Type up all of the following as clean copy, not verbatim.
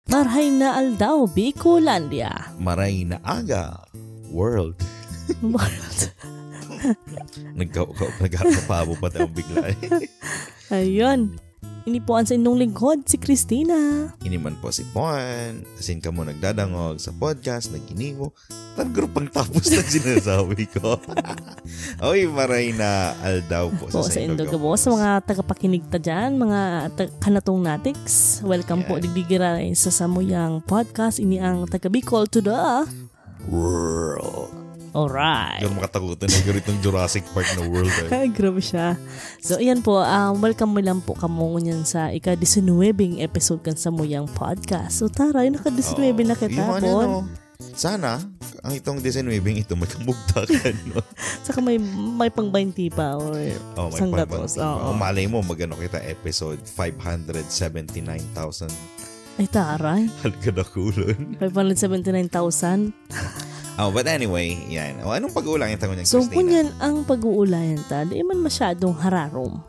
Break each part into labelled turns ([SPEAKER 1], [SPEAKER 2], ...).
[SPEAKER 1] Marhay na aldaw, Bicolandia.
[SPEAKER 2] Maray na aga, world. Nagkakapabo pa tayong bigla eh.
[SPEAKER 1] Ayun. Ini po ang sa inyong lingkod, si Christina.
[SPEAKER 2] Ini man po si Pon. Asin ka mo nagdadangog sa podcast, nagkinigo. Tanggro pang tapos na sinasabi ko. Oy, maray na aldaw po sa
[SPEAKER 1] Indog po. Sa mga tagapakinig ta dyan, mga kanatong natics. Welcome po, digdigiray sa Samuyang Podcast. Ini ang taga Bicol to the
[SPEAKER 2] world.
[SPEAKER 1] Alright.
[SPEAKER 2] Yung makatakutan na ganitong Jurassic Park na world.
[SPEAKER 1] Ay, grabe siya. So, ayan po. Welcome mo lang po kamo nyan sa ika-19 episode kan sa Muyang Podcast. So, tara, yung naka-19 na kita po.
[SPEAKER 2] Sana, ang itong 19 ito may kamugtakan. No?
[SPEAKER 1] Saka may pang-20 pa or sanggatos.
[SPEAKER 2] Malay mo, magano kita episode 579,000.
[SPEAKER 1] Ay, taray.
[SPEAKER 2] Halika na kulon.
[SPEAKER 1] 579,000.
[SPEAKER 2] But anyway, yan. Anong pag-uulayan tayo niyan,
[SPEAKER 1] Christina? So, kunyan ang pag-uulayan ta, di man masyadong hararom.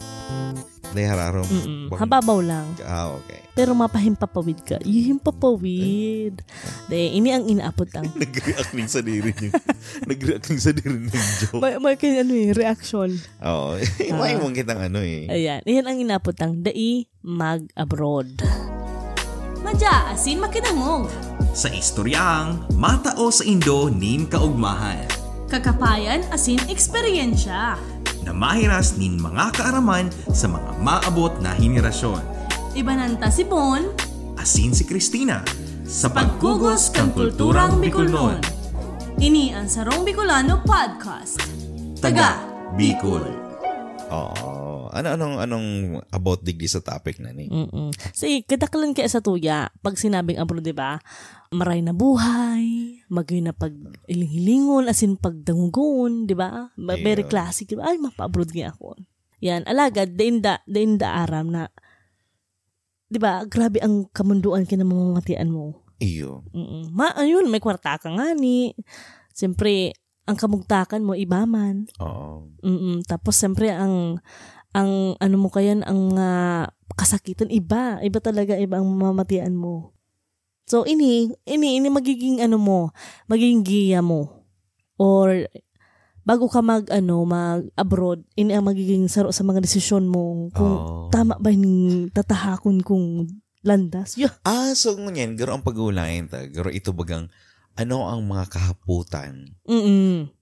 [SPEAKER 2] Di hararom?
[SPEAKER 1] Hababaw lang.
[SPEAKER 2] Okay.
[SPEAKER 1] Pero mapahimpapawid ka. Himpapawid. Di, ini ang inaapot ang.
[SPEAKER 2] Nag-react ng sa diri niyo. Nag-react ng sa diri ng joke.
[SPEAKER 1] May reaction.
[SPEAKER 2] Oo. May mong kitang
[SPEAKER 1] Ayan. Iyan ang inaapot ang dai mag-abroad.
[SPEAKER 3] Madya, asin makinangog.
[SPEAKER 4] Sa istoryang matao sa Indo nin kaugmahan.
[SPEAKER 3] Kakapayan asin eksperyensya.
[SPEAKER 4] Na mahiras nin mga kaaraman sa mga maabot na henerasyon.
[SPEAKER 3] Ibananta si Bon.
[SPEAKER 4] Asin si Christina. Sa paggugos kang kulturang Bicolnon.
[SPEAKER 3] Ini ang Sarong Bicolano Podcast. Taga
[SPEAKER 4] Bicol.
[SPEAKER 2] Anong about digdi sa topic na ni?
[SPEAKER 1] Sige, kadaklan kaya sa tuya, pag sinabing abroad, di ba? Maray na buhay, magay na pag iling-hilingon, asin pagdangon, di ba? Very classic, di ba? Ay, mapa-abroad nga ako. Yan, alagad, dainda aram na, di ba? Grabe ang kamunduan kinamamatian mo.
[SPEAKER 2] Iyo.
[SPEAKER 1] Ayun, may kwarta ka nga ni. Siyempre, ang kamugtakan mo, ibaman.
[SPEAKER 2] Oo.
[SPEAKER 1] Tapos, siyempre, ang ano mo kayan, ang kasakitan, iba talaga, iba ang mamatian mo. So, ini magiging magiging giya mo. Or, bago ka mag-abroad, ini ang magiging saro sa mga desisyon mo. Kung tama ba yung tatahakon kong landas. Yeah.
[SPEAKER 2] So ngunyan, garo ang pag-uulayan ta. Garo ito bagang, ano ang mga kahaputan?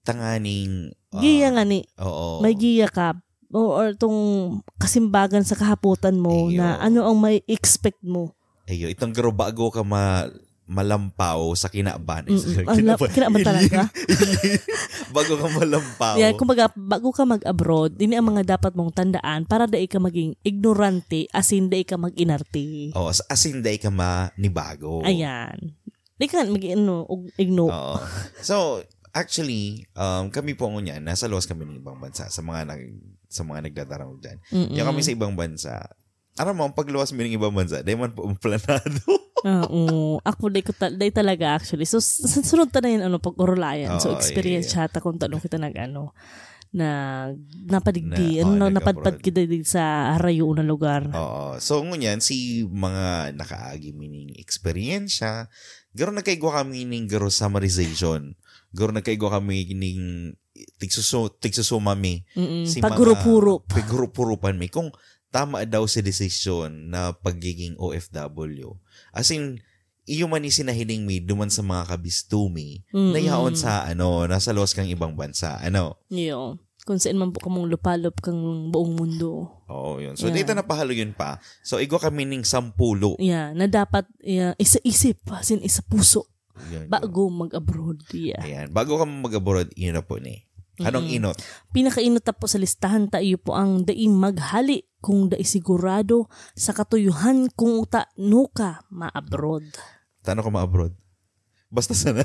[SPEAKER 2] Tanganing,
[SPEAKER 1] giya nga ni.
[SPEAKER 2] Oo.
[SPEAKER 1] May giya ka. Or itong kasimbagan sa kahaputan mo na ano ang may expect mo.
[SPEAKER 2] Itong garo bago ka malampaw sa kinaban.
[SPEAKER 1] Kinaban talaga?
[SPEAKER 2] Bago ka malampaw.
[SPEAKER 1] Yeah, kumbaga, bago ka mag-abroad, din ang mga dapat mong tandaan para dai ka maging ignorante, asin dai ka mag-inarte.
[SPEAKER 2] Asin dai ka manibago.
[SPEAKER 1] Ayan. Di ka igno.
[SPEAKER 2] So, actually, kami po ngunyan, nasa luwas kami ng ibang bansa sa mga nagdadarang dyan. Yung kami sa ibang bansa, alam mo, ang pagluwas mo ng ibang bansa, dahil man po planado.
[SPEAKER 1] Ako day talaga actually. So, sunod ta na yun, pag-urulayan. So, experience siya, kung tanong kita napadigdi. Napadpad kita sa harayo na lugar.
[SPEAKER 2] So, ngunyan, si mga nakaagi mining experience, garo nagkaigwa kami ning garo summarization. Garo nagkaigwa kami ning tigsusumami.
[SPEAKER 1] Si pagurupuro-pan
[SPEAKER 2] mi. Kung tama daw si decision na pagiging OFW. As in, iyo man ni sinahiling mi duman sa mga kabistumi na yaon sa nasa luwas kang ibang bansa.
[SPEAKER 1] Iyo. Kung saan man po kamong lupalop kang buong mundo.
[SPEAKER 2] Yun. So, dito napahalo yun pa. So, igwa kami ning 10.
[SPEAKER 1] Na dapat isa-isip, isa puso.
[SPEAKER 2] Yan,
[SPEAKER 1] bago mag-abroad.
[SPEAKER 2] Ayan. Bago ka mag-abroad, yun na po ni. Anong inot?
[SPEAKER 1] Pinaka-inot po sa listahan tayo po ang daing maghali kung dai sigurado sa katuyuhan kung no ka ma-abroad.
[SPEAKER 2] Tano ka ma-abroad? Basta sana.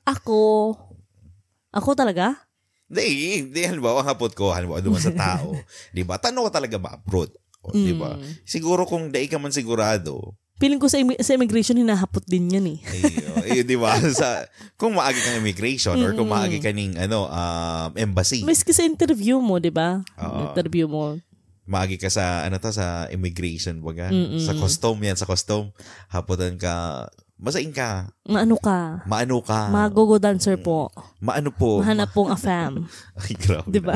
[SPEAKER 1] Ako talaga?
[SPEAKER 2] Di, halimbawa, ang hapot ko, halimbawa, duman sa tao. Diba? Tano ka talaga ma-abroad. Diba? Siguro kung dai ka man sigurado,
[SPEAKER 1] feeling ko sa immigration, hinahapot din yan eh.
[SPEAKER 2] Di ba? Kung maagi kang immigration or kung maagi ka ng embassy.
[SPEAKER 1] Maski sa interview mo, di ba? Interview mo.
[SPEAKER 2] maagi ka sa sa immigration baga. Sa custom yan, sa custom. Haputan ka, masain ka.
[SPEAKER 1] Maano ka? Magogo dancer po.
[SPEAKER 2] Maano po?
[SPEAKER 1] Mahanap pong afam.
[SPEAKER 2] Ay, grabe.
[SPEAKER 1] Diba?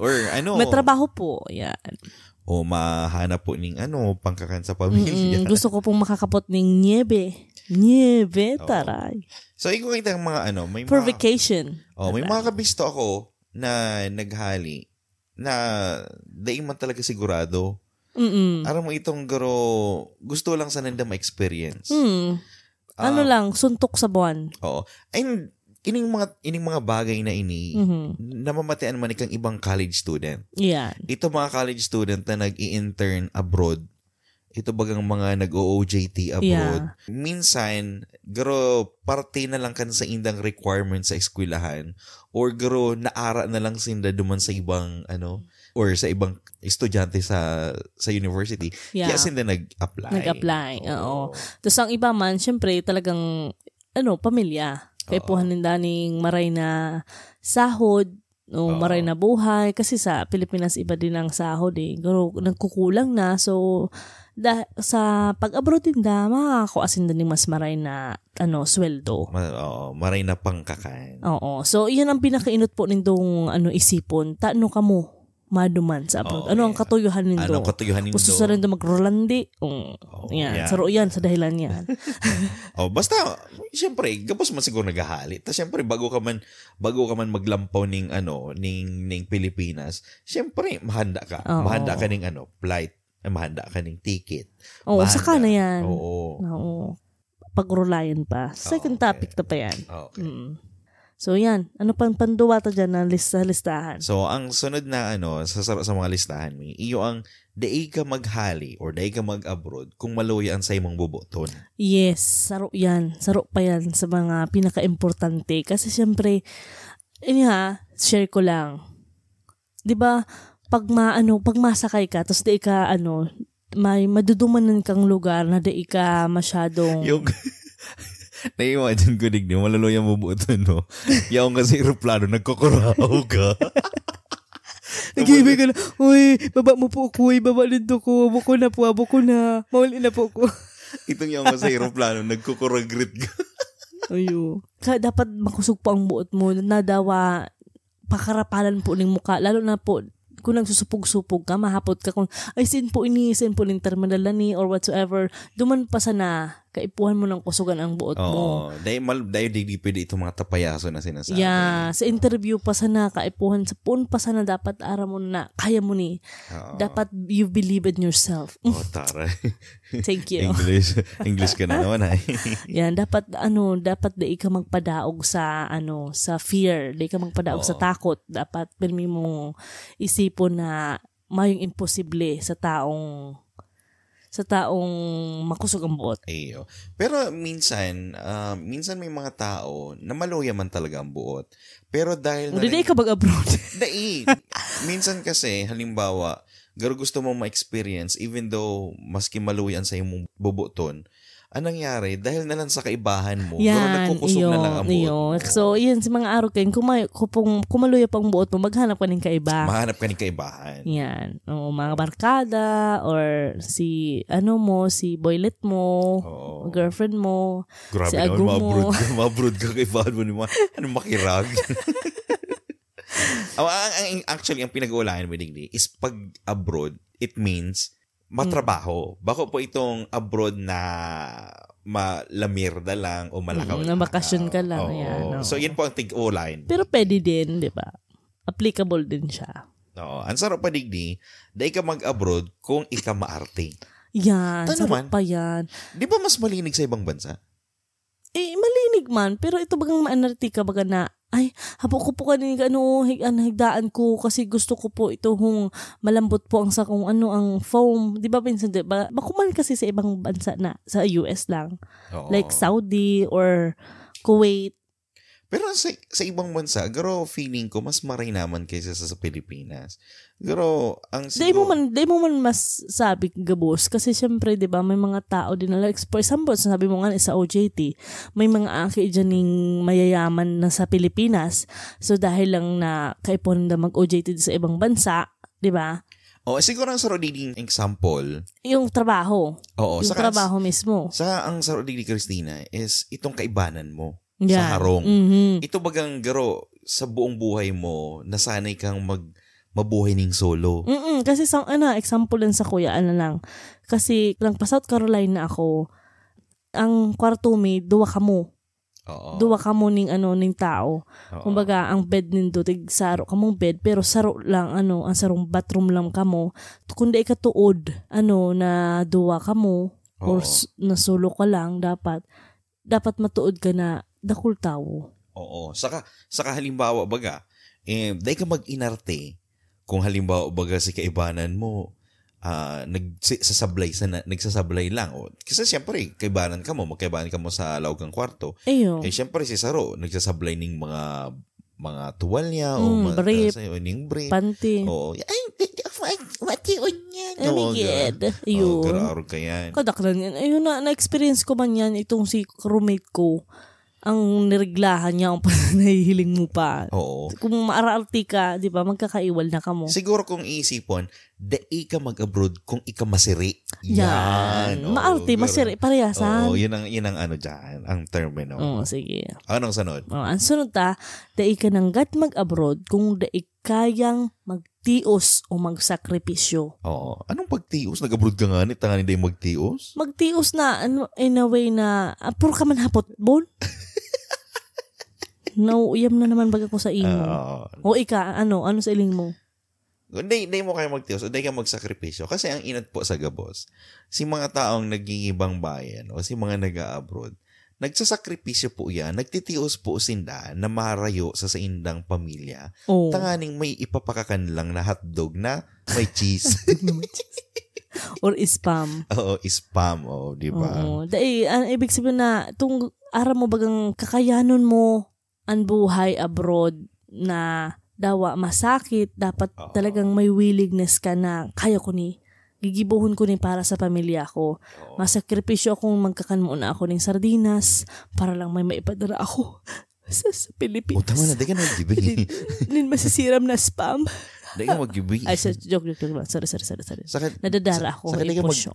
[SPEAKER 2] Or
[SPEAKER 1] may trabaho po. Yan.
[SPEAKER 2] O mahanap po ng pangkakan sa pamilya.
[SPEAKER 1] Gusto ko pong makakapot ng niebe. Niebe, taray.
[SPEAKER 2] So, ikaw kita mga may
[SPEAKER 1] for vacation.
[SPEAKER 2] May mga kabisto ako na naghali na daing man talaga sigurado. Aram mo itong gusto lang sa nanda ma-experience.
[SPEAKER 1] Lang, suntok sa buwan.
[SPEAKER 2] Oo. And ining mga bagay na namamatian man ikang ibang college student.
[SPEAKER 1] Yeah.
[SPEAKER 2] Ito mga college student na nag-i-intern abroad. Ito bagang mga nag-OJT abroad. Yeah. Minsan, parte na lang kan sa indang requirements sa eskwelahan or naara na lang sinda duman sa ibang or sa ibang estudyante sa university.
[SPEAKER 1] Yeah.
[SPEAKER 2] Kaya sinda nag-apply.
[SPEAKER 1] Oo. Tapos ang iba man, syempre talagang pamilya. Kaya puhan daning maray na sahod, maray na buhay. Kasi sa Pilipinas, iba din ang sahod eh. Pero nagkukulang na. So, sa pag-abroad din makakakuasin din mas maray na sweldo.
[SPEAKER 2] Maray na pangkakan.
[SPEAKER 1] Oo. So, iyan ang pinakainot po nindong isipon. Taano ka mo maduman sa abroad? Ang katuyuhan nindo?
[SPEAKER 2] Anong katuyuhan nindo?
[SPEAKER 1] Gusto sa nindo mag-Rolandi? Yan. Saro yan sa dahilan yan.
[SPEAKER 2] Basta, siyempre, gapos man siguro naghahali. Tapos siyempre, bago ka man maglampaw ning Pilipinas, siyempre, mahanda ka. Mahanda ka ning flight. Mahanda ka ng ticket.
[SPEAKER 1] Saka na yan.
[SPEAKER 2] Oo.
[SPEAKER 1] Pag-rolayan pa. Second topic na pa yan.
[SPEAKER 2] Okay.
[SPEAKER 1] So, yan. Ano pang panduwata dyan na listahan?
[SPEAKER 2] So, ang sunod na sa mga listahan mi, iyo ang daig ka maghali or daig ka mag-abroad kung maluya ang sa imong bubuton.
[SPEAKER 1] Yes. Saro yan. Saro pa yan sa mga pinaka-importante. Kasi siyempre, share ko lang. 'Di ba? Pag masakay ka, tapos di ka, may madudumanan kang lugar na di ka masyadong...
[SPEAKER 2] Yung, na-imagine ko digni, malaloy ang bubuto, no? Yung kasi aeroplano, nagkukuraw ka.
[SPEAKER 1] Nag-ibig ka na, uy, baba mo po ako, baba dito ko, abo ko na, mauli na po ko.
[SPEAKER 2] Itong yung kasi aeroplano, nagkukuragrit ka.
[SPEAKER 1] Ayo. Kaya dapat makusog po ang buot mo, nadawa, pakarapalan po ng muka, lalo na po, kung nagsusupog-supog ka, mahapot ka kung, sin po ning terminal ni or whatsoever, duman pa sana, kaipuhan mo ng kusugan ang buot mo.
[SPEAKER 2] Dahil di pwede itong mga tapayaso na sinasabi.
[SPEAKER 1] Yeah, sa interview pa sana, kaipuhan sa phone pa sana, dapat ara mo na, kaya mo ni. Dapat you believe in yourself.
[SPEAKER 2] Taray.
[SPEAKER 1] Thank you.
[SPEAKER 2] English ka na naman, ay.
[SPEAKER 1] Yan, dapat di ka magpadaog sa fear, di ka magpadaog sa takot. Dapat pirmi mo isipon na mayong imposible sa taong makusog ang buot.
[SPEAKER 2] Ayo. Pero minsan may mga tao na maluya man talaga ang buot. Pero dahil
[SPEAKER 1] Hindi ka mag-abroad.
[SPEAKER 2] Minsan kasi, halimbawa, gusto mo ma-experience even though maski maluyan sa imong bubuton, anong nangyari? Dahil na lang sa kaibahan mo, nagkukusog na lang ang buot mo.
[SPEAKER 1] So, yun, sa mga araw kayo, kumaluya pang buot mo, maghanap ka ng kaiba.
[SPEAKER 2] Mahanap ka ng kaibahan.
[SPEAKER 1] Yan. Mga barkada, or si boylet mo, girlfriend mo,
[SPEAKER 2] grabe
[SPEAKER 1] si ago mo.
[SPEAKER 2] Maabroad ka kaibahan mo naman. Anong makirag? Actually, ang pinag-uulahan mo digdi is pag abroad, it means matrabaho. Bako po itong abroad na malamirda lang o malakaw
[SPEAKER 1] na bakasyon ka lang. Yan,
[SPEAKER 2] So, yan po ang tig-uulahan.
[SPEAKER 1] Pero pwede din, di ba? Applicable din siya.
[SPEAKER 2] Ang sarap pa digdi, dahil ka mag-abroad kung ika maarte.
[SPEAKER 1] Yan, sarap pa yan.
[SPEAKER 2] Di ba mas malinig sa ibang bansa?
[SPEAKER 1] Malinig man. Pero ito bagang maanarti ka baga na, hapo ko po kanina higdaan ko kasi gusto ko po ito malambot po ang sa kung ang foam. Di ba pinsan, di ba? Bakuman kasi sa ibang bansa na, sa US lang. Like Saudi or Kuwait.
[SPEAKER 2] Pero sa ibang bansa, feeling ko mas maray naman kaysa sa Pilipinas. Pero
[SPEAKER 1] Day mo man mas sabi gabos kasi syempre 'di ba may mga tao din na like for example sabi mo nga sa OJT may mga aki diyaning mayayaman na sa Pilipinas. So dahil lang na kaipon na mag-OJT sa ibang bansa, Di ba?
[SPEAKER 2] Siguro ang saro ding example.
[SPEAKER 1] Yung trabaho.
[SPEAKER 2] Oo.
[SPEAKER 1] Yung trabaho mismo.
[SPEAKER 2] Sa ang saro ding Christina is itong kaibanan mo
[SPEAKER 1] Yan.
[SPEAKER 2] sa harong.
[SPEAKER 1] Mhm.
[SPEAKER 2] Ito bagang garo sa buong buhay mo, nasanay kang mabuhay ning solo.
[SPEAKER 1] Kasi example lang sa kuya, lang. Kasi lang pa South Carolina ako, ang kwarto may duwa ka mo.
[SPEAKER 2] Oo.
[SPEAKER 1] Duwa ka mo ning tao.
[SPEAKER 2] Oo.
[SPEAKER 1] Kumbaga, ang bed nindo, saro ka mong bed, pero saro lang, ang sarong bathroom lang ka mo. Kundi ikatuod, na duwa ka mo, or nasulo ka lang, dapat matuod ka na dakul tao.
[SPEAKER 2] Oo. Saka halimbawa baga, dahil ka mag-inarte, kung halimbawa baga si kaibanan mo, nagsasablay lang. Kasi siyempre, magkaibanan ka mo sa lawag ng kwarto.
[SPEAKER 1] Ayo.
[SPEAKER 2] Siyempre si Saro, nagsasablay ning mga tuwalya ning brief.
[SPEAKER 1] Panty.
[SPEAKER 2] Oo. Ay, matiun yan.
[SPEAKER 1] Amiged. Ayun.
[SPEAKER 2] Kararo ka yan.
[SPEAKER 1] Kadaklan yan. Ayun na-experience ko man yan, itong si roommate ko. Ang nireglahan niya, ang nahihiling mo pa.
[SPEAKER 2] Oo.
[SPEAKER 1] Kung maaralti ka, di ba, magkakaiwal na ka mo.
[SPEAKER 2] Siguro kung iisipon, dai ka mag-abroad kung ika masiri.
[SPEAKER 1] Yan. Maarti, masiri, parehasan.
[SPEAKER 2] Oo, yun ang dyan, ang termino.
[SPEAKER 1] Oo, sige.
[SPEAKER 2] Anong sunod?
[SPEAKER 1] Ang sunod dai ka nanggat mag-abroad kung dai kayang magtios o magsakripisyo.
[SPEAKER 2] Oo. Anong pagtios? Nag-abroad ka nga ni, tangani dai magtios?
[SPEAKER 1] Magtios na, in a way na, puro ka man hapot, bon? Nauuyam na naman baga ko sa imo. O ika, ano sa iling mo?
[SPEAKER 2] Hindi mo kayo magtios o hindi ka magsakripisyo. Kasi ang inat po sa gabos, si mga taong nagingibang bayan o si mga nag-a-abroad, nagsasakripisyo po yan, nagtitios po sinda na marayo sa indang pamilya.
[SPEAKER 1] Oh.
[SPEAKER 2] Tanganing may ipapakakan lang na hotdog na may cheese.
[SPEAKER 1] Or spam.
[SPEAKER 2] Oo, spam. Oo, di ba?
[SPEAKER 1] Oo. Ibig sabihin na, itong aram mo bagang kakayanon mo ang buhay abroad na dawa masakit, dapat talagang may willingness ka na kaya ko ni, gigibuhon ko ni para sa pamilya ko. Masakripisyo akong magkakanmo na ako ng sardinas para lang may maipadara ako sa Pilipinas.
[SPEAKER 2] Tama na, di ka nag-gibig.
[SPEAKER 1] Nin masisiram na spam.
[SPEAKER 2] Di ka mag-gibig.
[SPEAKER 1] Ay, joke. Sorry. Nadadara ako.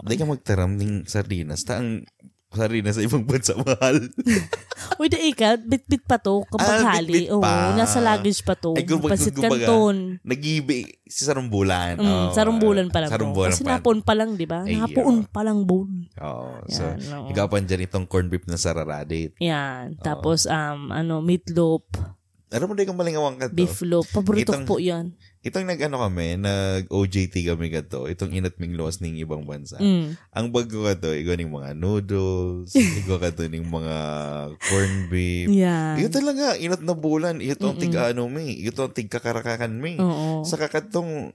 [SPEAKER 2] Di ka magtaram ng sardinas. Ang sardinas sa ibang bansa mahal.
[SPEAKER 1] Uy, bit-bit pa to kapag hali. Oo, nasa luggage pa to. Pasit Canton.
[SPEAKER 2] Nag-ibi si Sarumbulan.
[SPEAKER 1] Sarumbulan pa lang. Kasi napon pa lang, di ba? Napoon pa lang, bon.
[SPEAKER 2] Oo. So, higapan dyan itong corned beef na sararadit.
[SPEAKER 1] Yan. Tapos, meatloaf.
[SPEAKER 2] Alam mo di kang malingawang ka to?
[SPEAKER 1] Beef loaf. Paborito ko po yan.
[SPEAKER 2] Itong nag-OJT kami ka to. Itong inatming lawas ng ibang bansa. Ang bago ka to, ikaw ng mga noodles, ikaw ka to ng mga corned beef.
[SPEAKER 1] Yeah.
[SPEAKER 2] Ito talaga, inat na bulan. Ito ang tig-ano may. Ito ang tig-kakarakakan may. Saka katong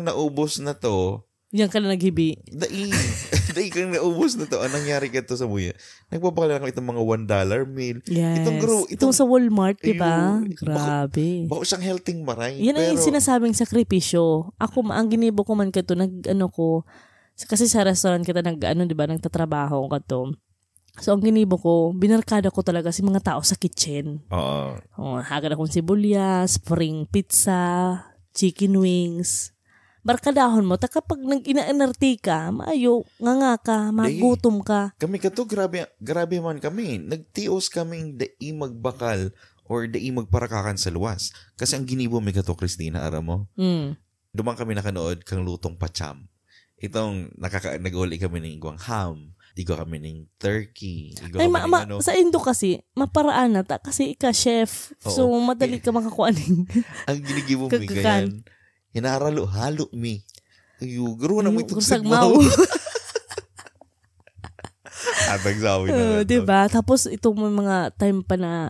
[SPEAKER 2] naubos na to,
[SPEAKER 1] yan ka na naghibi.
[SPEAKER 2] Dahil kang naubos na to, anong nangyari ka to sa muya? Nagbabakala ka itong mga $1 meal.
[SPEAKER 1] Yes. Itong sa Walmart, diba? Grabe.
[SPEAKER 2] Bako siyang healthy maray.
[SPEAKER 1] Yan ang sinasabing sakripisyo. Ako, ang ginibo ko man ka to, kasi sa restaurant kita diba, nagtatrabaho ka to. So, ang ginibo ko, binarkada ko talaga si mga tao sa kitchen.
[SPEAKER 2] Oo.
[SPEAKER 1] Hagad akong sibuyas, spring pizza, chicken wings. Barkadahon mo, kapag nag-ina-enerty ka, maayo, nga ka, magutom ka.
[SPEAKER 2] Kami kato, grabe man kami. Nagtios kaming dai magbakal or dai magparakakan sa luwas. Kasi ang ginibo may kato, Christina, aram mo? Dumang kami nakanood kang lutong pacham. Itong nag-uli kami ng igwang ham. Igo kami ng turkey.
[SPEAKER 1] Sa Indo kasi, maparaan na ta. Kasi ika-chef. So, madali ka makakuaning.
[SPEAKER 2] Ang ginigibo mo ganyan. Hinaralo-halo mi. Ayo, garo na mo itong sagmaw. Atag sawi na.
[SPEAKER 1] Diba? Tapos itong may mga time pa na,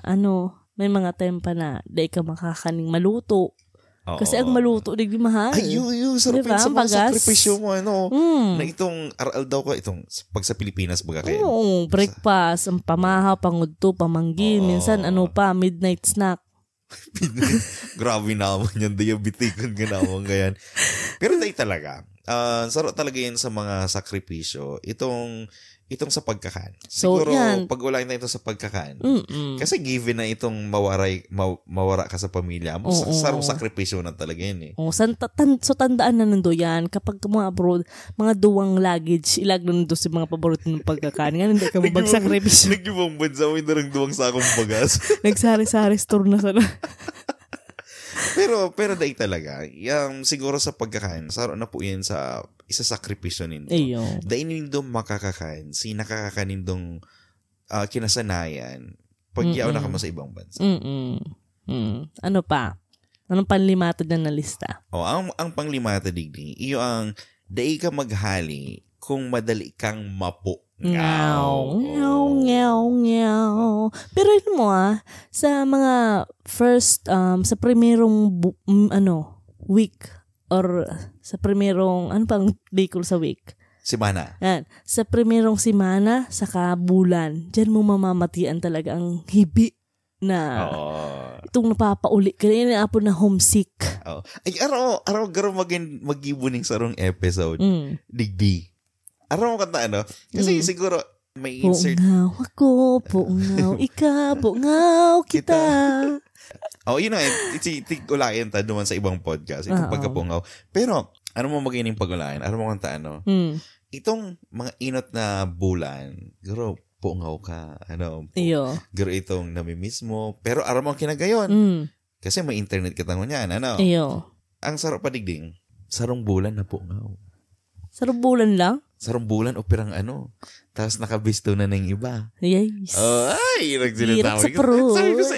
[SPEAKER 1] may mga time pa na di ka makakaning maluto. Kasi ang maluto, di mahal.
[SPEAKER 2] Sarap diba? Sa mga sakripisyo mo, na itong aral daw ka, itong pag sa Pilipinas, baga kayo.
[SPEAKER 1] Breakfast, ang pamahaw, pangudto, pamanggi, minsan midnight snack.
[SPEAKER 2] Grabe naman yan, diabetikon ka naman ganyan. Pero tayo talaga, sarap talaga yan sa mga sakripisyo. Itong itong sa pagkakan.
[SPEAKER 1] So,
[SPEAKER 2] Siguro,
[SPEAKER 1] yan.
[SPEAKER 2] pag-ulayin na ito sa pagkakan.
[SPEAKER 1] Mm-mm.
[SPEAKER 2] Kasi given na itong mawara ka sa pamilya mo, sarong sakripisyo na talaga yun eh.
[SPEAKER 1] So tandaan na nando yan, kapag mga abroad, mga duwang luggage, ilag na nando si mga paborito ng pagkakan. Nga, hindi ka magsakripisyo.
[SPEAKER 2] Nag-ibang bansa, may darang duwang sakong bagas.
[SPEAKER 1] Nagsari-sari store na sana.
[SPEAKER 2] pero dahil talaga, yung siguro sa pagkakain, saro na po yan sa isa sakripisyo nindo.
[SPEAKER 1] Ayo.
[SPEAKER 2] Dahil nindong makakakain, nakakakanindong kinasanayan, pag yaw na ka mo sa ibang bansa.
[SPEAKER 1] Ano pa? Anong panlimatod na lista?
[SPEAKER 2] Ang panglimata digdi, iyo ang dahil ka maghali kung madali kang mapo.
[SPEAKER 1] Ngaw. Pero yun mo sa mga first, sa primerong week or sa primerong, ano pang day ko sa week?
[SPEAKER 2] Simana.
[SPEAKER 1] Yan. Sa primerong simana, saka bulan, dyan mo mamamatian talaga ang hibi na itong napapauli. Kaya yun apo na homesick.
[SPEAKER 2] Ay, araw garo magibuning sarong episode. Digdi. Araw mo kanta Kasi siguro may insert.
[SPEAKER 1] Pungaw ako, pungaw ikaw, pungaw kita.
[SPEAKER 2] Yun na. Ulayan ta naman sa ibang podcast. Itong pagkapungaw. Pero, ano mo magining pag-ulayan? Ano mo kanta Itong mga inot na bulan, garo, pungaw ka.
[SPEAKER 1] Iyo.
[SPEAKER 2] Garo itong namimiss mo. Pero araw mo kinagayon. Kasi may internet ka tango niyan.
[SPEAKER 1] Iyo.
[SPEAKER 2] Ang sarap padigding, sarong bulan na pungaw.
[SPEAKER 1] Sarong bulan lang?
[SPEAKER 2] Sarong bulan o pirang tapos nakabisto na ng iba.
[SPEAKER 1] Yes.
[SPEAKER 2] Ay, nagsinatawa.
[SPEAKER 1] Hirap sa pro.
[SPEAKER 2] Sabi ko sa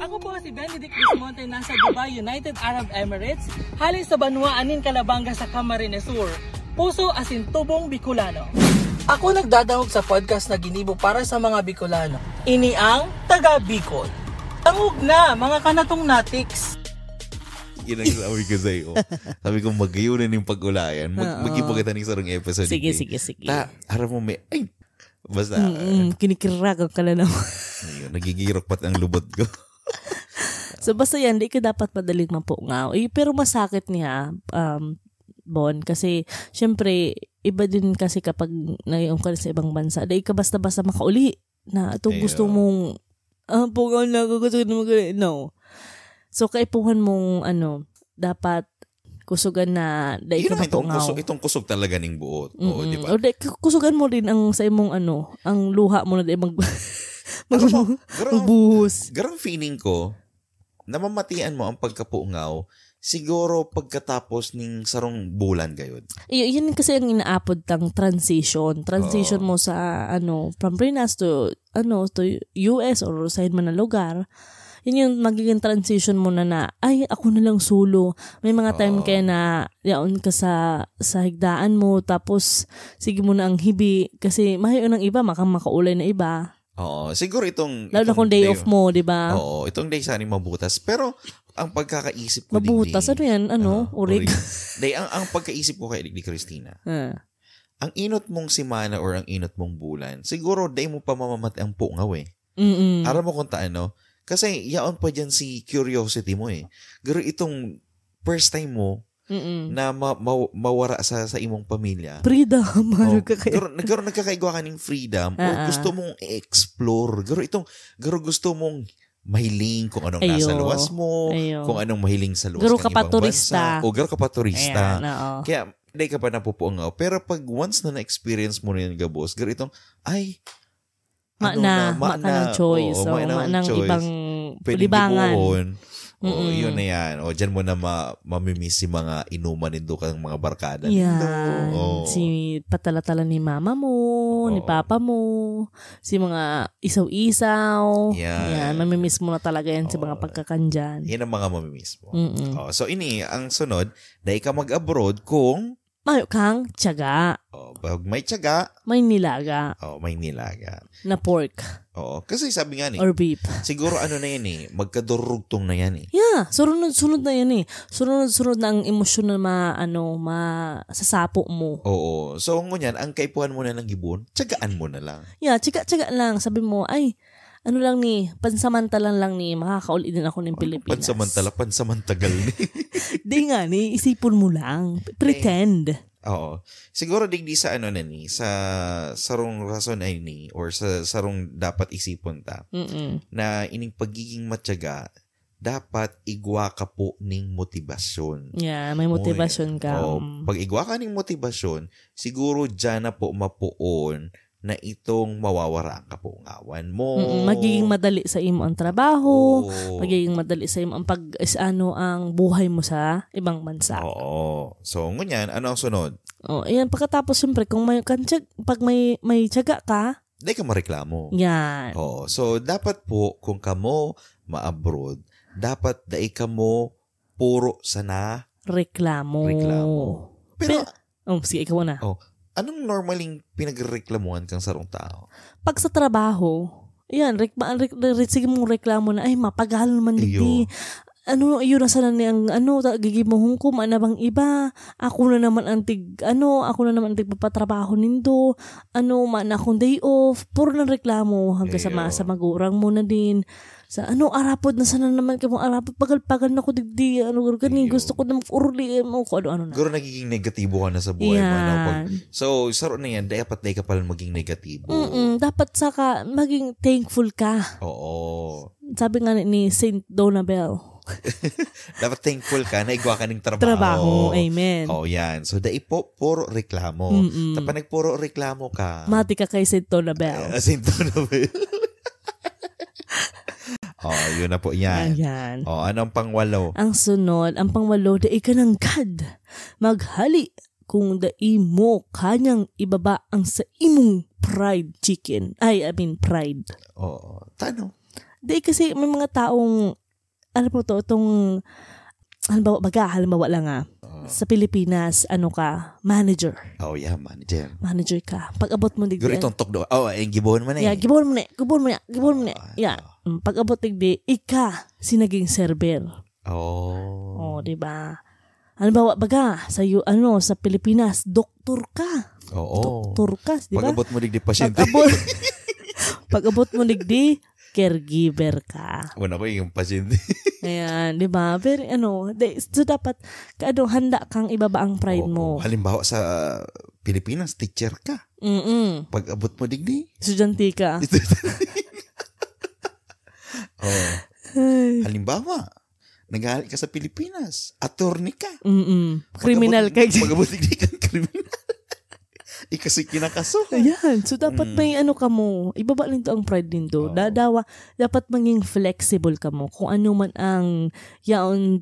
[SPEAKER 5] Ako po si Benedict Bismonte, nasa Dubai, United Arab Emirates, haling sa Banwa Anin, Calabanga sa Camarines Sur. Puso asin tubong Bicolano. Ako nagdadahog sa podcast na ginibo para sa mga Bicolano. Ini ang Taga Bicol. Tangog na, mga kanatong natiks.
[SPEAKER 2] Yun ang sabi ko sa'yo. Sabi ko, magayo na yung pag-ulayan. Mag-ipagatan ng sarong episode.
[SPEAKER 1] Sige.
[SPEAKER 2] Harap mo basta.
[SPEAKER 1] Kinikirag ka na naman.
[SPEAKER 2] Nagigirok pat ang lubot ko.
[SPEAKER 1] So basta yan, di ka dapat madaling mapungaw. Pero masakit niya, Bon, kasi syempre, iba din kasi kapag naiong ka sa ibang bansa, di ka basta-basta makauli na ito gusto mong pungaw na ako, gusto mo no. So, kaipuhan mong, dapat kusugan na dahil ka matungaw.
[SPEAKER 2] Itong kusog talaga ning buot. Diba?
[SPEAKER 1] O, kusugan mo din ang sa imong, ang luha mo na dahil magbuhos.
[SPEAKER 2] Garang feeling ko, namamatian mo ang pagkapungaw, siguro pagkatapos ning sarong bulan gayod.
[SPEAKER 1] Yun kasi ang inaapod tang transition. Transition mo sa, from Pinas to US or sa man na lugar. Yun yung magiging transition mo na ay, ako na lang solo. May mga time kaya na yaon ka sa higdaan mo, tapos sige mo na ang hibi. Kasi mahayo ng iba, makaulay na iba.
[SPEAKER 2] Siguro itong...
[SPEAKER 1] Lalo na kung day off mo, di ba?
[SPEAKER 2] Itong day sana mabutas. Pero, ang pagkakaisip ko...
[SPEAKER 1] Mabutas? Ano yan? Urig?
[SPEAKER 2] ang pagkaisip ko kay Digdi Cristina, ang inot mong simana or ang inot mong bulan, siguro day mo pa mamamati ang pungaw Aram mo kung kasi yaon pa dyan si curiosity mo Pero itong first time mo na mawara sa imong pamilya.
[SPEAKER 1] Freedom.
[SPEAKER 2] Garo nagkakaigwa ka ng freedom o gusto mong i-explore. Garo gusto mong mahiling kung anong nasa luwas mo, kung anong mahiling sa luwas ng ibang bansa. O garo ka pa turista. Kaya hindi ka pa napupuangaw. Pero pag once na na-experience mo na yun, gabos, garo itong, ay,
[SPEAKER 1] ng choice. Ng ibang libangan.
[SPEAKER 2] Yun na yan. Dyan mo na mamimiss si mga inuman nindo kang mga barkada nindo.
[SPEAKER 1] Si patalatala ni mama mo, ni papa mo, si mga isaw-isaw. Yan. Mamimiss mo na talaga yan sa mga pagkakandyan.
[SPEAKER 2] Yan ang mga mamimiss mo. So ini, ang sunod, dahil ka mag-abroad kung
[SPEAKER 1] mayo kang tiyaga.
[SPEAKER 2] Pag may tiyaga,
[SPEAKER 1] may nilaga.
[SPEAKER 2] May nilaga.
[SPEAKER 1] Na pork.
[SPEAKER 2] Kasi sabi nga
[SPEAKER 1] or beef.
[SPEAKER 2] Siguro na yan magkadurugtong na yan
[SPEAKER 1] Yeah, sunod na yan Sunod na ang emosyon na masasapo mo.
[SPEAKER 2] So ngunyan, ang kaipuhan mo na ng gibon, tiyagaan mo na lang.
[SPEAKER 1] Yeah, tiyaga lang. Sabi mo, ay, ano lang ni, pansamantalan lang ni, makakauli din ako ng Pilipinas.
[SPEAKER 2] Pansamantagal ni.
[SPEAKER 1] Di nga ni, isipon mo lang. Pretend.
[SPEAKER 2] Oo. Siguro digdi sa ano na ni, sa sarong rason ay ni, or sa sarong dapat isipon ta, na ining pagiging matyaga, dapat igwa ka po ning motibasyon.
[SPEAKER 1] Yeah, may motivasyon ka.
[SPEAKER 2] Pag igwa ka ning motibasyon, siguro dyan na po mapuon na itong mawawara ka po ang awan mo.
[SPEAKER 1] Magiging madali sa imo ang trabaho, magiging madali sa imo ang ang buhay mo sa ibang bansa.
[SPEAKER 2] Oo. So, ngunyan, ano ang sunod?
[SPEAKER 1] Ayan, pagkatapos siyempre, kung pag may tiyaga ka,
[SPEAKER 2] di ka mareklamo.
[SPEAKER 1] Yan.
[SPEAKER 2] Oo. So, dapat po, kung kamo ma-abroad, dapat dai kamo puro sana
[SPEAKER 1] reklamo.
[SPEAKER 2] Pero,
[SPEAKER 1] sige, ikaw na.
[SPEAKER 2] Anong normaling pinagreklamuhan kang sarong tao?
[SPEAKER 1] Pag sa trabaho, yan, sige mong reklamo na, ay, mapagal naman digdi. Yun na sana niyang, gigimuhong ko, bang iba, ako na naman ang papatrabaho nindo, maana akong day off, puro na reklamo, hanggang sa magurang mo na din. Sa arapod na sana naman ka mong arapod, pagal-pagal na ko digdi, gusto ko na mag-urli mo ko, ano na.
[SPEAKER 2] Siguro nagiging negatibo ka na sa buhay mo. So, saro na yan, dapat na ka pala maging negatibo.
[SPEAKER 1] Dapat saka, maging thankful ka.
[SPEAKER 2] Oo.
[SPEAKER 1] Sabi nga ni Saint Donabel.
[SPEAKER 2] Dapat thankful ka na igwa ka ng trabaho.
[SPEAKER 1] Amen.
[SPEAKER 2] Yan. So, puro reklamo. Tapos nagpuro reklamo ka.
[SPEAKER 1] Mati ka kay Saint Donabel.
[SPEAKER 2] Saint Donabel. Yun na po yan.
[SPEAKER 1] Ayan.
[SPEAKER 2] Anong pangwalo?
[SPEAKER 1] Ang sunod, ang pangwalo, dai ka ng kad. Maghali kung dai mo kanyang ibaba ang sa imong fried chicken. Pride.
[SPEAKER 2] Tano?
[SPEAKER 1] Dai kasi may mga taong, itong, halimbawa lang sa Pilipinas, manager.
[SPEAKER 2] Manager.
[SPEAKER 1] Manager ka. Pag abot mo digdi.
[SPEAKER 2] Guro itong tokdo. Gibon mo na.
[SPEAKER 1] Yeah, gibon mo na. Yeah. Pag abot digdi, sinaging server. Diba? Halimbawa, sa sa Pilipinas, doktor ka. Doktor ka, diba?
[SPEAKER 2] Pag abot mo digdi pasyente.
[SPEAKER 1] Pag abot mo digdi, caregiver ka.
[SPEAKER 2] Una ko yung pasyente.
[SPEAKER 1] Ayan, di ba? Very, so dapat, handa kang ibaba ang pride mo.
[SPEAKER 2] Halimbawa sa Pilipinas, teacher ka. Pag abot mo digdi.
[SPEAKER 1] Estudyante ka.
[SPEAKER 2] Halimbawa, nag-aaral ka sa Pilipinas, attorney ka.
[SPEAKER 1] Criminal ka.
[SPEAKER 2] Pag abot digdi kang criminal. Kasi kinakaso.
[SPEAKER 1] Ayan. So, dapat may ka mo. Ibaba nito ang pride nito. Dapat maging flexible ka mo. Kung ano man ang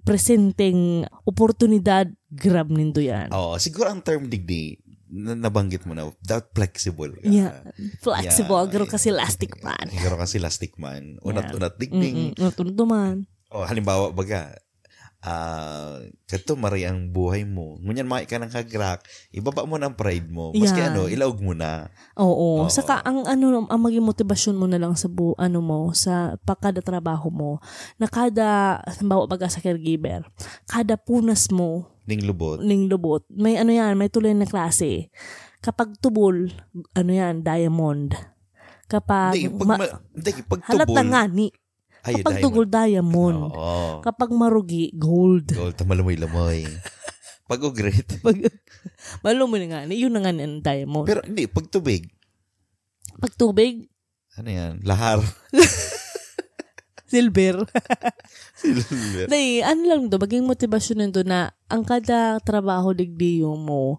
[SPEAKER 1] presenting oportunidad, grab nito yan.
[SPEAKER 2] Siguro ang term digdi, nabanggit mo na, that flexible ka.
[SPEAKER 1] Yeah. Flexible. Garo kasi elastic man.
[SPEAKER 2] Unat-unat digding.
[SPEAKER 1] Unat-unat man.
[SPEAKER 2] Halimbawa, baga, kato mari ang buhay mo. Ngunyan maki ka ng hagrak, ibaba mo ng pride mo. Maski ilaog mo na.
[SPEAKER 1] Oo. Saka ang maging motivasyon mo na lang sa sa kada trabaho mo, na kada, halimbawa baga sa caregiver, kada punas mo,
[SPEAKER 2] ning lubot.
[SPEAKER 1] May may tuloy na klase. Kapag tubol, diamond. Kapag halat na nga ni. Kapag tugol, diamond. Kapag marugi, gold.
[SPEAKER 2] Gold, malamoy-lamoy. Pag ugrit.
[SPEAKER 1] Malamoy na nga. Yun na nga ang diamond.
[SPEAKER 2] Pero hindi, pag tubig.
[SPEAKER 1] Pag tubig?
[SPEAKER 2] Ano yan? Lahar.
[SPEAKER 1] Silver. Dahil, lang do, maging motivasyon nito na ang kada trabaho digdiyo mo,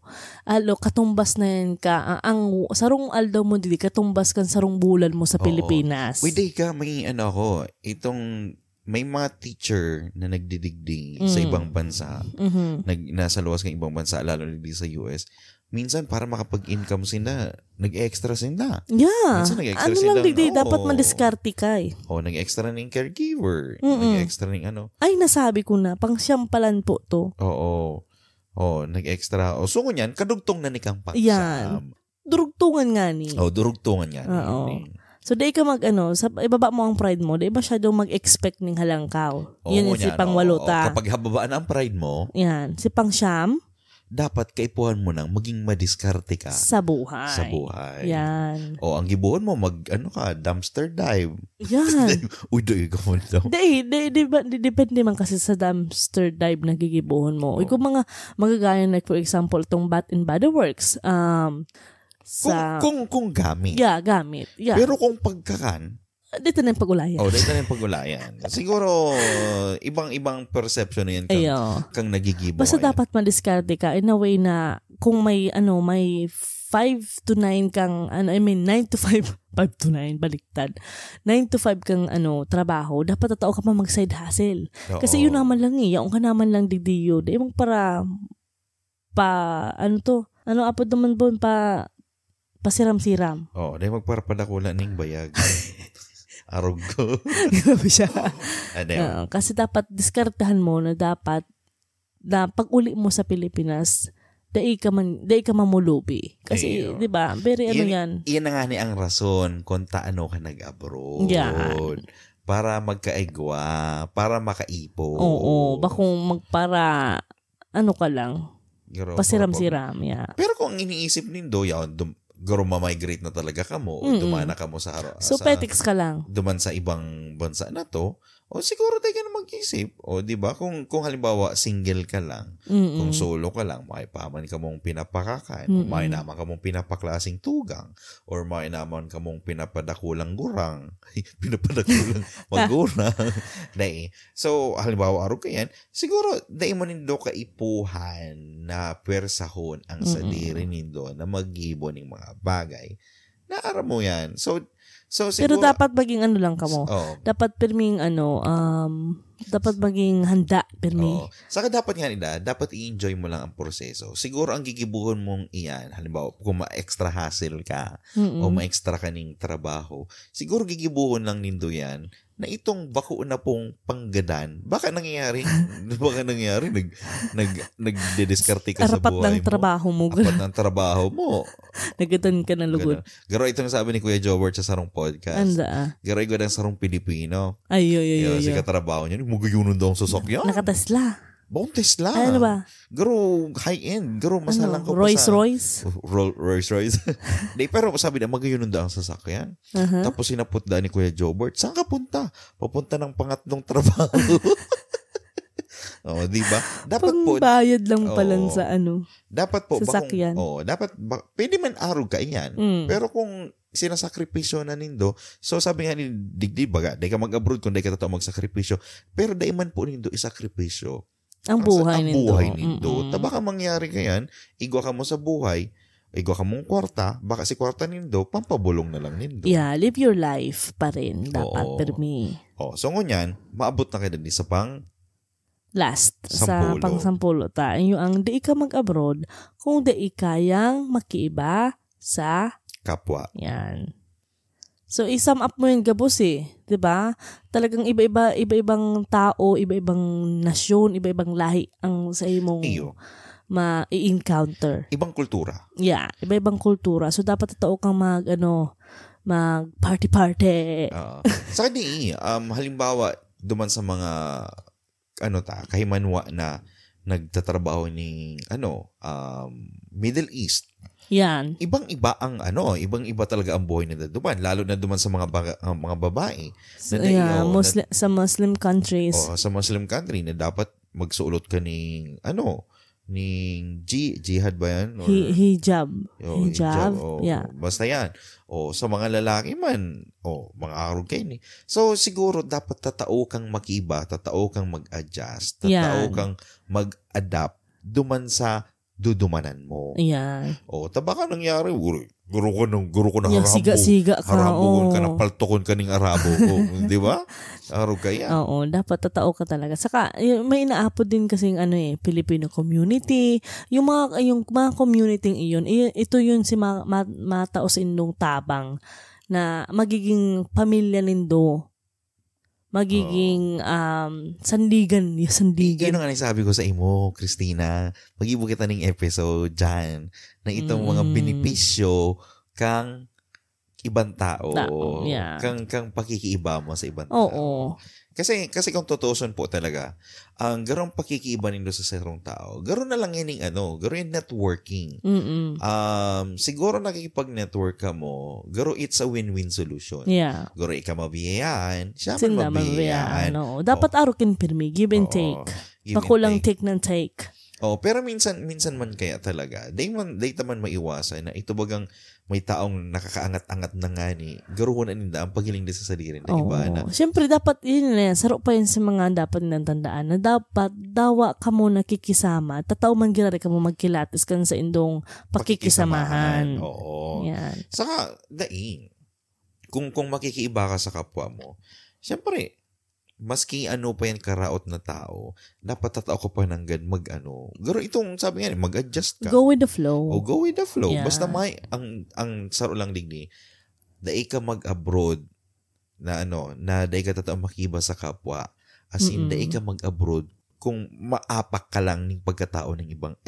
[SPEAKER 1] katumbas na yan ka, ang sarong aldaw mo digdi, katumbas kan sarong bulan mo sa Pilipinas.
[SPEAKER 2] Wait, ka, may itong, may mga teacher na nagdidigdi sa ibang bansa, nasa luwas ng ibang bansa, lalo digdi sa US, minsan para makapag-income sila, nag-extra sila.
[SPEAKER 1] Yeah.
[SPEAKER 2] Minsan nag-extra sila.
[SPEAKER 1] Digdi, dapat madiskarte ka eh.
[SPEAKER 2] Nag-extra ng caregiver. Nag-extra ng
[SPEAKER 1] Ay, nasabi ko na, pang siyampalan po to.
[SPEAKER 2] Nag-extra. So, kunyan, kadugtong na ni kang paksam.
[SPEAKER 1] Yan. Durugtungan nga ni.
[SPEAKER 2] Durugtungan nga ni.
[SPEAKER 1] So, day ka ibaba mo ang pride mo, day ba siya daw mag-expect ng halangkaw? Yan si pang walota.
[SPEAKER 2] Kapag hababaan ang pride mo,
[SPEAKER 1] yan. Si pang siyam,
[SPEAKER 2] dapat kaipuhan mo nang maging madiskarte ka
[SPEAKER 1] Sa buhay.
[SPEAKER 2] sa buhay.
[SPEAKER 1] Yan.
[SPEAKER 2] O, ang gibuhon mo, dumpster dive.
[SPEAKER 1] Yan.
[SPEAKER 2] Uy, doy ka mo daw.
[SPEAKER 1] Depende man kasi sa dumpster dive na gigibuhon mo. Kung mga magagaya like for example, itong Bath and Body Works,
[SPEAKER 2] Kung gamit.
[SPEAKER 1] Yeah, gamit. Yeah.
[SPEAKER 2] Pero kung pagkakan,
[SPEAKER 1] dito na yung pag-ulayan.
[SPEAKER 2] dito na yung pag-ulayan. Siguro, ibang perception na yan kang nagigibo.
[SPEAKER 1] Basta dapat madiskarte ka in a way na kung may 5 to 9 kang 9 to 5 to 9 baliktad 9 to 5 kang trabaho, dapat tatao ka pa mag side hustle. Kasi yun naman lang yaong ka naman lang digdiyo di mong para apod naman bon pasiram-siram.
[SPEAKER 2] Dahil magparapadakula ning bayag. Arog ko.
[SPEAKER 1] Grabe siya.
[SPEAKER 2] Kasi
[SPEAKER 1] dapat diskartahan mo na dapat na pag-uli mo sa Pilipinas, dai ka mamulubi. Kasi, di ba, very yan.
[SPEAKER 2] Iyan na nga ni ang rason kung taano ka nag-abroad.
[SPEAKER 1] Yan.
[SPEAKER 2] Para magkaigwa, para makaipon.
[SPEAKER 1] Oo, bakong magpara, ka lang, pasiram-siram. Yeah.
[SPEAKER 2] Pero kung iniisip nindo, garo ma-migrate na talaga ka mo, o dumana ka mo sa
[SPEAKER 1] petics ka lang.
[SPEAKER 2] Duman sa ibang bansa na to, o siguro tayo ka na mag-isip. O di ba kung halimbawa single ka lang, kung solo ka lang, maipaman ka mong pinapakakan, o mainaman ka mong pinapaklasing tugang, or mainaman ka mong pinapadakulang gurang, pinapadakulang magurang. Dahil, so halimbawa araw ka yan, siguro dahil mo nindo kaipuhan na pwersahon ang sadiri nindo na mag-ibo ng mga bagay. Naara mo yan. So siguro,
[SPEAKER 1] pero dapat maging lang ka mo. Dapat pirming dapat maging handa pirmi.
[SPEAKER 2] Saka dapat nga dapat i-enjoy mo lang ang proseso. Siguro ang gigibuhon mong iyan, halimbawa kung ma-extra hassle ka o ma-extra kaning trabaho, siguro gigibuhon lang nindo yan na itong bako na pong panggadan. Baka nangyayari nagdidiskarte ka sa buhay mo. Apat ng trabaho mo.
[SPEAKER 1] Nagadan ka ng lugod.
[SPEAKER 2] Garo ito sabi ni Kuya Jobert sa sarong podcast.
[SPEAKER 1] Anda.
[SPEAKER 2] Garo ito ng sarong Pilipino.
[SPEAKER 1] Ay.
[SPEAKER 2] Sa katrabaho niya, mugayunon daw ang sasakyan.
[SPEAKER 1] Nakatesla.
[SPEAKER 2] Bong Tesla.
[SPEAKER 1] Ano ba?
[SPEAKER 2] Garo high-end. Garo masalang ko
[SPEAKER 1] Rolls-Royce?
[SPEAKER 2] Rolls-Royce. Pero sabi na, magayunon daw ang sasakyan. Tapos sinapot da ni Kuya Jobert, saan ka punta? Papunta ng pangatlong trabaho. Di ba? Dapat po.
[SPEAKER 1] Pangbayad lang pala sa
[SPEAKER 2] dapat po.
[SPEAKER 1] Sasakyan.
[SPEAKER 2] Pwede man arog ka yan. Pero kung sinasakripisyo na nindo, so sabi nga ni Digdi, baga, di ka mag-abroad kung di ka totoo magsakripisyo. Pero di man po nindo isakripisyo.
[SPEAKER 1] Ang buhay nindo.
[SPEAKER 2] Baka mangyari ka yan, igwa ka mo sa buhay, igwa ka mong kwarta, baka si kwarta nindo, pampabulong na lang nindo.
[SPEAKER 1] Yeah, live your life pa rin. Dapat permi.
[SPEAKER 2] So ngunyan, maabot na kayo din sa pang
[SPEAKER 1] last.
[SPEAKER 2] 10.
[SPEAKER 1] Sa pang-10 tayo ang di ka mag-abroad kung di kayang makiiba sa
[SPEAKER 2] kapwa.
[SPEAKER 1] Yan. So, i-sum up mo yung gabos 'di ba? Talagang iba-ibang tao, iba-ibang nasyon, iba-ibang lahi ang sa imong ma-encounter.
[SPEAKER 2] Ibang kultura.
[SPEAKER 1] Yeah, iba-ibang kultura. So, dapat totoo kang mag party-party.
[SPEAKER 2] Sa kanya, halimbawa, duman sa mga kahimanwa na nagtatrabaho ng Middle East.
[SPEAKER 1] Yan.
[SPEAKER 2] Ibang-iba ibang-iba talaga ang buhay nila duman, lalo na duman sa mga babae.
[SPEAKER 1] Sa Muslim countries.
[SPEAKER 2] Sa Muslim country na dapat magsuot ka jihad ba yan? Or,
[SPEAKER 1] hijab. Yeah.
[SPEAKER 2] Basta yan. Sa mga lalaki man, mga arog kayo ni. So, siguro dapat tatao kang makiba, tatao kang mag-adjust, tatao kang mag-adapt duman sa dudumanan mo.
[SPEAKER 1] Yan.
[SPEAKER 2] Baka nangyari, guro ko na
[SPEAKER 1] harabo. Siga-siga ka.
[SPEAKER 2] Harabon ka na, paltokon ka ng arabo ko. Di ba? Arog ka yan.
[SPEAKER 1] Oo, dapat tatao ka talaga. Saka, may inaapod din kasing Filipino community. Yung mga community iyon, ito yun si mataos indong tabang na magiging pamilya nindo. Magiging sandigan.
[SPEAKER 2] Yun ang sabi ko sa imo, Christina. Mag-ibo kita ng episode dyan na itong mga benepisyo kang ibang tao.
[SPEAKER 1] Yeah.
[SPEAKER 2] Kang pakikiiba mo sa ibang tao.
[SPEAKER 1] Oo.
[SPEAKER 2] Kasi kung tutusin po talaga, ang garong pakikiiba nindo sa sarong tao, garo na lang yaning garo yung networking. Siguro nakikipag-network ka mo, garo it's a win-win solution.
[SPEAKER 1] Yeah.
[SPEAKER 2] Garo ika mabiyayaan, siya
[SPEAKER 1] Sila
[SPEAKER 2] man mabiyayaan.
[SPEAKER 1] no. Dapat arukin pirmi, give and take. Pakulang take ng take.
[SPEAKER 2] Pero minsan man kaya talaga, day taman maiwasan na ito bagang may taong nakakaangat-angat na nga ni, garuhon na ninda ang paghiling din sa salirin ng iba na.
[SPEAKER 1] Siyempre, dapat yun na yan. Saro pa yun sa mga dapat nantandaan na dapat dawa ka mo nakikisama. Tataw man ginari ka mo magkilatis kan sa indong pakikisamahan.
[SPEAKER 2] Oo.
[SPEAKER 1] Yan.
[SPEAKER 2] Saka, daing, kung makikiiba ka sa kapwa mo, siyempre, maski pa yan karaot na tao, dapat tatao ko pa ng garo itong sabi nga, mag-adjust ka.
[SPEAKER 1] Go with the flow.
[SPEAKER 2] Go with the flow.
[SPEAKER 1] Yeah.
[SPEAKER 2] Basta ang saro lang digni, dai ka mag-abroad na na dai ka tatao makiba sa kapwa. As in, dai ka mag-abroad kung maapak ka lang ng pagkatao ng ibang,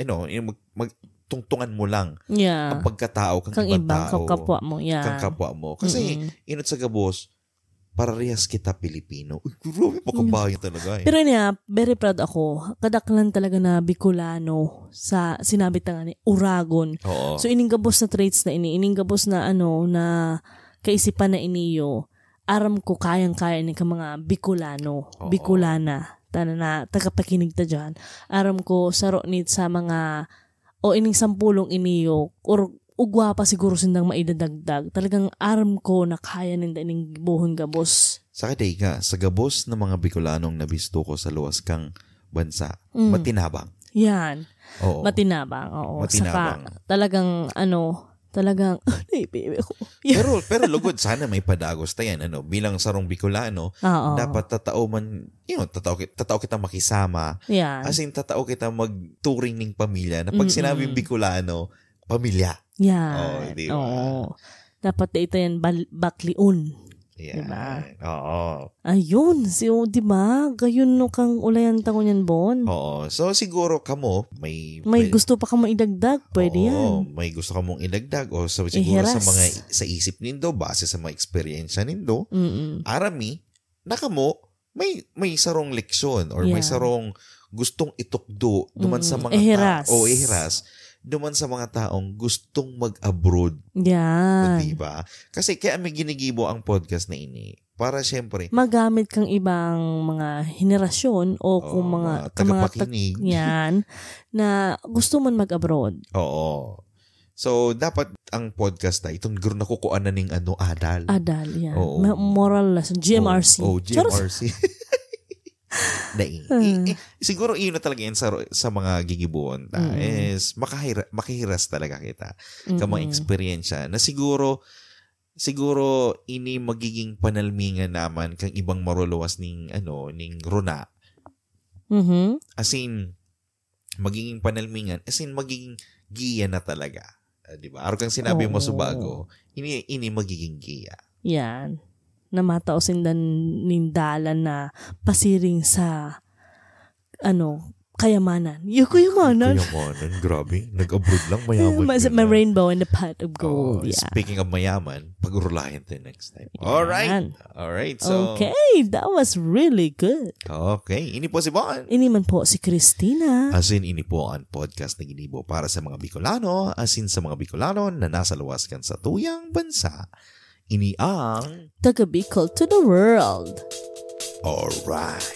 [SPEAKER 2] magtungtungan mo lang ang pagkatao kang ibang tao.
[SPEAKER 1] Kang kapwa mo. Yeah.
[SPEAKER 2] Kang kapwa mo. Kasi, inot sa gabos, parehas kita Pilipino. Uy, grabe, pakabayan talaga.
[SPEAKER 1] Pero niya, very proud ako. Kadaklan talaga na Bicolano sa sinabi nga ni Uragon.
[SPEAKER 2] Oo.
[SPEAKER 1] So, ininggabos na traits na ininggabos na na kaisipan na iniyo. Aram ko kayang-kaya ni ka mga Bicolano. Oo. Bicolana. Na tagapakinig ta dyan. Aram ko saro ni sa mga ining sampulong iniyo or ugwa pa siguro sindang maidadagdag. Talagang aram ko na kaya ninda ining buhon gabos.
[SPEAKER 2] Sa kaday ka, sa gabos ng mga Bicolanong nabisto ko sa luwas kang bansa, matinabang.
[SPEAKER 1] Yan.
[SPEAKER 2] Oo.
[SPEAKER 1] Matinabang. Oo.
[SPEAKER 2] Matinabang.
[SPEAKER 1] Saka, talagang naipibig ko. Yeah.
[SPEAKER 2] Pero lugod, sana may padagos tayan, bilang sarong Bicolano, dapat tatao man, tatao kita makisama.
[SPEAKER 1] Yan.
[SPEAKER 2] As in, tatao kita magturing ng pamilya, na pag sinabing Bicolano, pamilya.
[SPEAKER 1] Yan.
[SPEAKER 2] Diba?
[SPEAKER 1] Oo. Dapat na ito yan bakliun.
[SPEAKER 2] Yan.
[SPEAKER 1] Diba?
[SPEAKER 2] Oo.
[SPEAKER 1] Ayun. Diba? Gayon kang ulayan tango niyan, Bon.
[SPEAKER 2] Oo. So, siguro kamo, may
[SPEAKER 1] gusto pa ka mo idagdag. Pwede yan.
[SPEAKER 2] May gusto ka mong idagdag. O siguro sa isip nindo, base sa mga experience nindo, arami, nakamo, may sarong leksyon or may sarong gustong itukdo duman sa mga ihiras duman sa mga taong gustong mag-abroad.
[SPEAKER 1] Yan.
[SPEAKER 2] Diba? Kasi kaya may ginigibo ang podcast na ini. Para syempre,
[SPEAKER 1] magamit kang ibang mga henerasyon o kung mga
[SPEAKER 2] tagapakinig.
[SPEAKER 1] Yan, na gusto man mag-abroad.
[SPEAKER 2] Oo. So, dapat ang podcast na itong guro nakukuan na ning adal.
[SPEAKER 1] Adal, yan.
[SPEAKER 2] Oo.
[SPEAKER 1] Moral lesson. GMRC.
[SPEAKER 2] GMRC. Siguro yun na talaga yan sa mga gigibuon is makihiras talaga kita ka mga eksperyensya na siguro ini magiging panalmingan naman kang ibang maruluwas ning runa. As in magiging panalmingan, as in magiging giya na talaga. Diba? Araw kang sinabi mo sa bago, ini magiging giya.
[SPEAKER 1] Yan. Na matausin dan nindalan na pasiring sa kayamanan. Kayamanan,
[SPEAKER 2] grabe. Nag-abroad lang, mayaman.
[SPEAKER 1] May rainbow in the pot of gold. Yeah.
[SPEAKER 2] Speaking of mayaman, pag-urulahin tayo next time. Alright. So,
[SPEAKER 1] okay, that was really good.
[SPEAKER 2] Okay, ini po si Bon.
[SPEAKER 1] Ini man po si Christina.
[SPEAKER 2] As in, ini po ang podcast na ginibo para sa mga Bicolano, as in sa mga Bicolano na nasa luwaskan sa tuyang bansa. Ini ang
[SPEAKER 1] Taga Bicol to the world.
[SPEAKER 2] Alright.